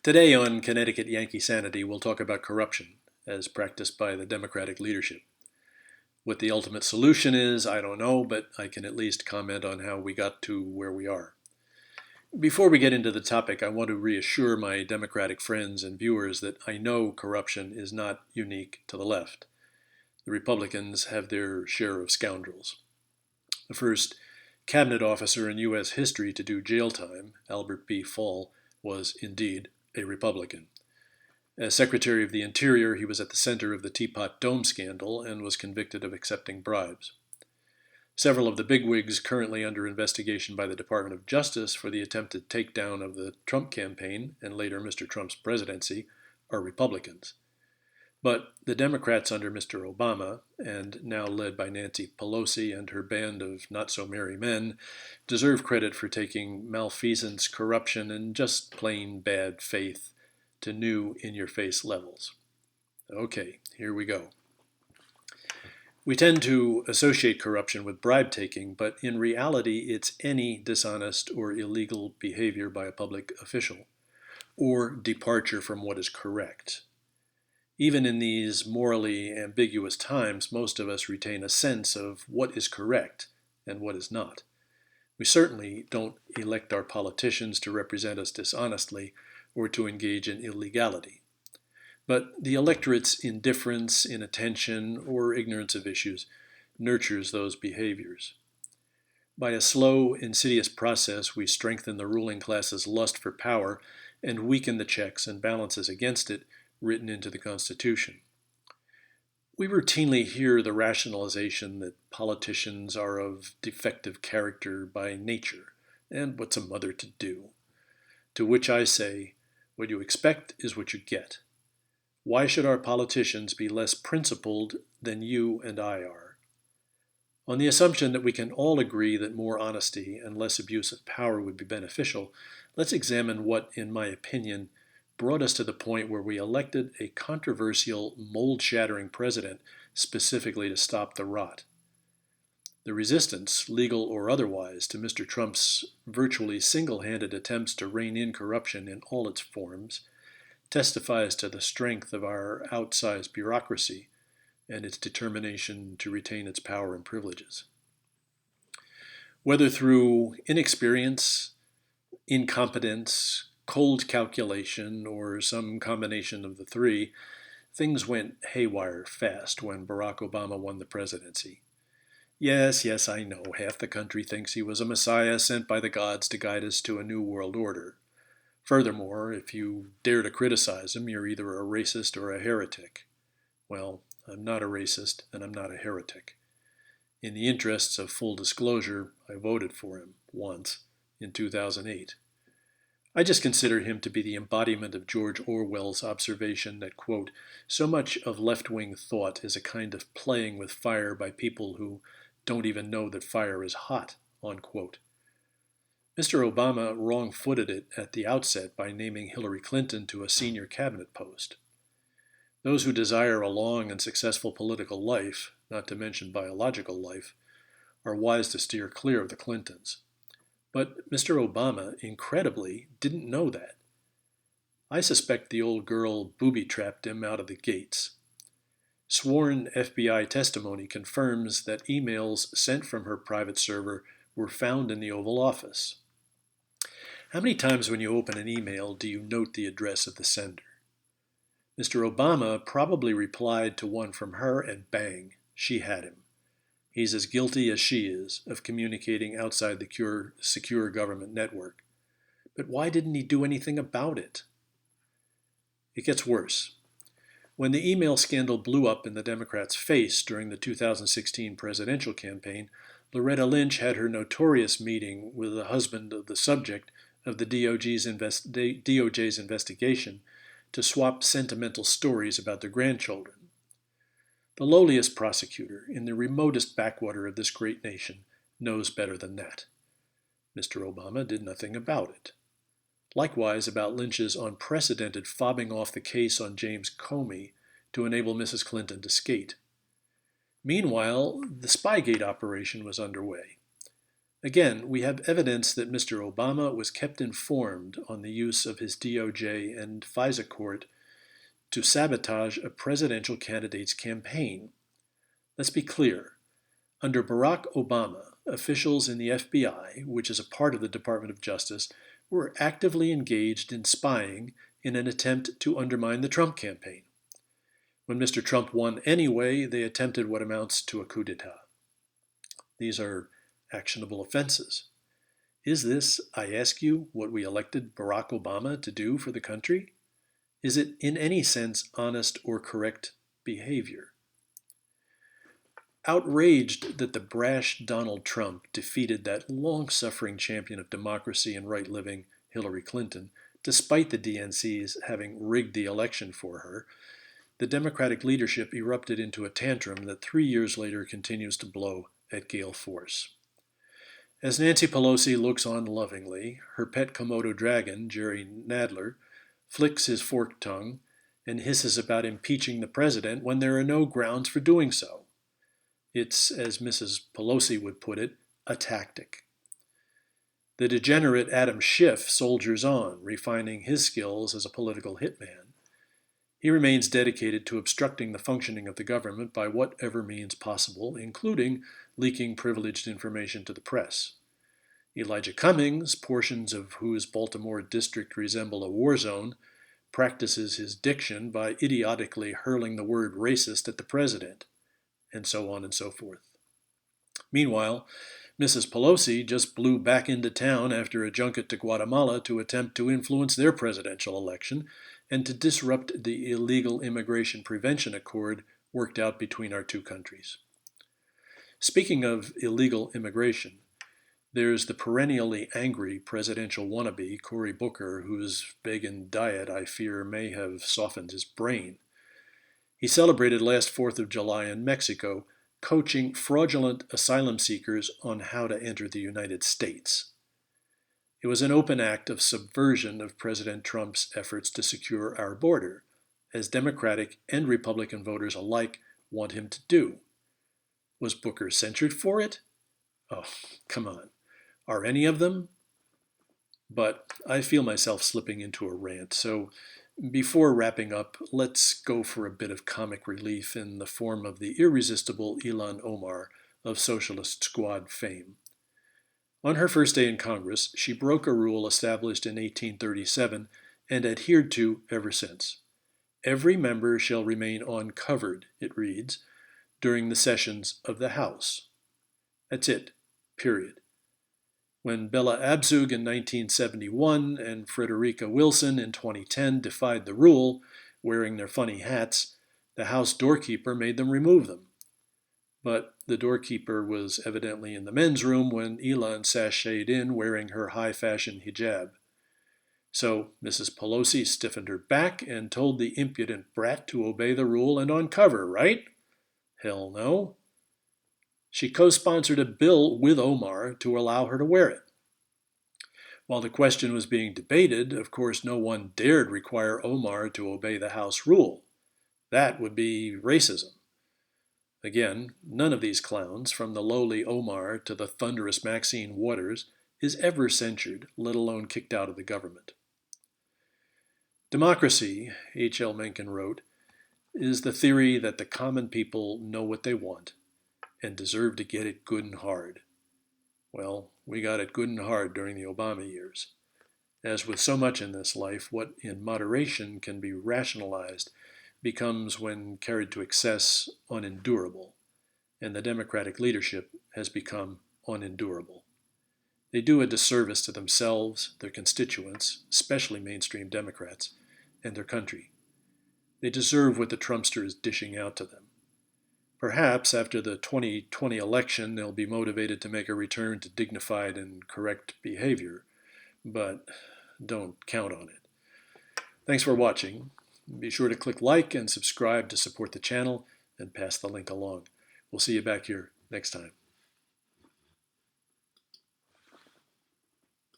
Today on Connecticut Yankee Sanity, we'll talk about corruption as practiced by the Democratic leadership. What the ultimate solution is, I don't know, but I can at least comment on how we got to where we are. Before we get into the topic, I want to reassure my Democratic friends and viewers that I know corruption is not unique to the left. The Republicans have their share of scoundrels. The first cabinet officer in U.S. history to do jail time, Albert B. Fall, was indeed a Republican. As Secretary of the Interior, he was at the center of the Teapot Dome scandal and was convicted of accepting bribes. Several of the bigwigs currently under investigation by the Department of Justice for the attempted takedown of the Trump campaign and later Mr. Trump's presidency are Republicans. But the Democrats under Mr. Obama, and now led by Nancy Pelosi and her band of not-so-merry men, deserve credit for taking malfeasance, corruption, and just plain bad faith to new in-your-face levels. Okay, here we go. We tend to associate corruption with bribe taking, but in reality it's any dishonest or illegal behavior by a public official, or departure from what is correct. Even in these morally ambiguous times, most of us retain a sense of what is correct and what is not. We certainly don't elect our politicians to represent us dishonestly or to engage in illegality. But the electorate's indifference, inattention, or ignorance of issues nurtures those behaviors. By a slow, insidious process, we strengthen the ruling class's lust for power and weaken the checks and balances against it written into the Constitution. We routinely hear the rationalization that politicians are of defective character by nature, and what's a mother to do? To which I say, what you expect is what you get. Why should our politicians be less principled than you and I are? On the assumption that we can all agree that more honesty and less abuse of power would be beneficial, let's examine what, in my opinion, brought us to the point where we elected a controversial, mold-shattering president specifically to stop the rot. The resistance, legal or otherwise, to Mr. Trump's virtually single-handed attempts to rein in corruption in all its forms testifies to the strength of our outsized bureaucracy and its determination to retain its power and privileges. Whether through inexperience, incompetence, cold calculation, or some combination of the three, things went haywire fast when Barack Obama won the presidency. Yes, I know, half the country thinks he was a messiah sent by the gods to guide us to a new world order. Furthermore, if you dare to criticize him, you're either a racist or a heretic. Well, I'm not a racist, and I'm not a heretic. In the interests of full disclosure, I voted for him once in 2008. I just consider him to be the embodiment of George Orwell's observation that, quote, so much of left-wing thought is a kind of playing with fire by people who don't even know that fire is hot, unquote. Mr. Obama wrong-footed it at the outset by naming Hillary Clinton to a senior cabinet post. Those who desire a long and successful political life, not to mention biological life, are wise to steer clear of the Clintons. But Mr. Obama, incredibly, didn't know that. I suspect the old girl booby-trapped him out of the gates. Sworn FBI testimony confirms that emails sent from her private server were found in the Oval Office. How many times when you open an email do you note the address of the sender? Mr. Obama probably replied to one from her and bang, she had him. He's as guilty as she is of communicating outside the secure government network. But why didn't he do anything about it? It gets worse. When the email scandal blew up in the Democrats' face during the 2016 presidential campaign, Loretta Lynch had her notorious meeting with the husband of the subject of the DOJ's investigation to swap sentimental stories about their grandchildren. The lowliest prosecutor in the remotest backwater of this great nation knows better than that. Mr. Obama did nothing about it. Likewise about Lynch's unprecedented fobbing off the case on James Comey to enable Mrs. Clinton to skate. Meanwhile, the Spygate operation was underway. Again, we have evidence that Mr. Obama was kept informed on the use of his DOJ and FISA court to sabotage a presidential candidate's campaign. Let's be clear. Under Barack Obama, officials in the FBI, which is a part of the Department of Justice, were actively engaged in spying in an attempt to undermine the Trump campaign. When Mr. Trump won anyway, they attempted what amounts to a coup d'etat. These are actionable offenses. Is this, I ask you, what we elected Barack Obama to do for the country? Is it in any sense honest or correct behavior? Outraged that the brash Donald Trump defeated that long-suffering champion of democracy and right living, Hillary Clinton, despite the DNC's having rigged the election for her, the Democratic leadership erupted into a tantrum that 3 years later continues to blow at gale force. As Nancy Pelosi looks on lovingly, her pet Komodo dragon, Jerry Nadler, flicks his forked tongue and hisses about impeaching the president when there are no grounds for doing so. It's, as Mrs. Pelosi would put it, a tactic. The degenerate Adam Schiff soldiers on, refining his skills as a political hitman. He remains dedicated to obstructing the functioning of the government by whatever means possible, including leaking privileged information to the press. Elijah Cummings, portions of whose Baltimore district resemble a war zone, practices his diction by idiotically hurling the word racist at the president, and so on and so forth. Meanwhile, Mrs. Pelosi just blew back into town after a junket to Guatemala to attempt to influence their presidential election and to disrupt the illegal immigration prevention accord worked out between our two countries. Speaking of illegal immigration, there's the perennially angry presidential wannabe, Cory Booker, whose vegan diet, I fear, may have softened his brain. He celebrated last 4th of July in Mexico, coaching fraudulent asylum seekers on how to enter the United States. It was an open act of subversion of President Trump's efforts to secure our border, as Democratic and Republican voters alike want him to do. Was Booker censured for it? Oh, come on. Are any of them? But I feel myself slipping into a rant, so before wrapping up, let's go for a bit of comic relief in the form of the irresistible Ilhan Omar of Socialist Squad fame. On her first day in Congress, she broke a rule established in 1837 and adhered to ever since. Every member shall remain uncovered, it reads, during the sessions of the House. That's it, period. When Bella Abzug in 1971 and Frederica Wilson in 2010 defied the rule, wearing their funny hats, the House doorkeeper made them remove them. But the doorkeeper was evidently in the men's room when Ilhan sashayed in wearing her high-fashion hijab. So Mrs. Pelosi stiffened her back and told the impudent brat to obey the rule and uncover, right? Hell no. She co-sponsored a bill with Omar to allow her to wear it. While the question was being debated, of course, no one dared require Omar to obey the House rule. That would be racism. Again, none of these clowns, from the lowly Omar to the thunderous Maxine Waters, is ever censured, let alone kicked out of the government. Democracy, H.L. Mencken wrote, is the theory that the common people know what they want and deserve to get it good and hard. Well, we got it good and hard during the Obama years. As with so much in this life, what in moderation can be rationalized becomes, when carried to excess, unendurable, and the Democratic leadership has become unendurable. They do a disservice to themselves, their constituents, especially mainstream Democrats, and their country. They deserve what the Trumpster is dishing out to them. Perhaps after the 2020 election, they'll be motivated to make a return to dignified and correct behavior, but don't count on it. Thanks for watching. Be sure to click like and subscribe to support the channel and pass the link along. We'll see you back here next time.